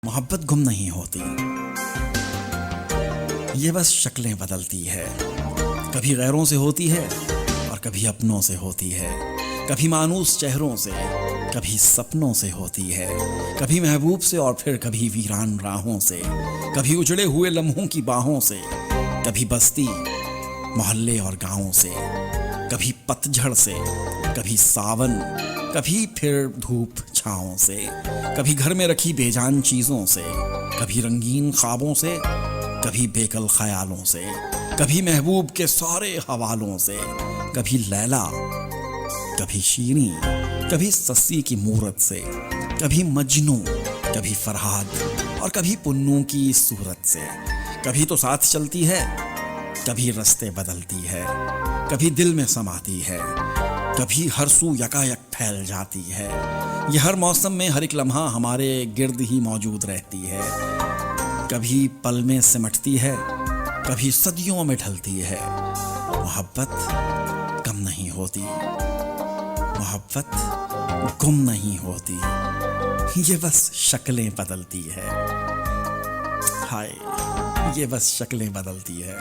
محبت گم نہیں ہوتی، یہ بس شکلیں بدلتی ہے، کبھی غیروں سے ہوتی ہے اور کبھی اپنوں سے ہوتی ہے، کبھی مانوس چہروں سے، کبھی سپنوں سے ہوتی ہے، کبھی محبوب سے اور پھر کبھی ویران راہوں سے، کبھی اجڑے ہوئے لمحوں کی باہوں سے، کبھی بستی محلے اور گاؤں سے، کبھی پتجھڑ سے، کبھی ساون، کبھی پھر دھوپ چھاؤں سے، کبھی گھر میں رکھی بے جان چیزوں سے، کبھی رنگین خوابوں سے، کبھی بیکل خیالوں سے، کبھی محبوب کے سارے حوالوں سے، کبھی لیلا، کبھی شیریں، کبھی سسی کی مورت سے، کبھی مجنو، کبھی فرہاد اور کبھی پنوں کی صورت سے، کبھی تو ساتھ چلتی ہے، کبھی رستے بدلتی ہے، کبھی دل میں سماتی ہے، کبھی ہر سو یکایک پھیل جاتی ہے، یہ ہر موسم میں ہر ایک لمحہ ہمارے گرد ہی موجود رہتی ہے، کبھی پل میں سمٹتی ہے، کبھی صدیوں میں ڈھلتی ہے، محبت کم نہیں ہوتی، محبت گم نہیں ہوتی، یہ بس شکلیں بدلتی ہے، ہائے یہ بس شکلیں بدلتی ہے۔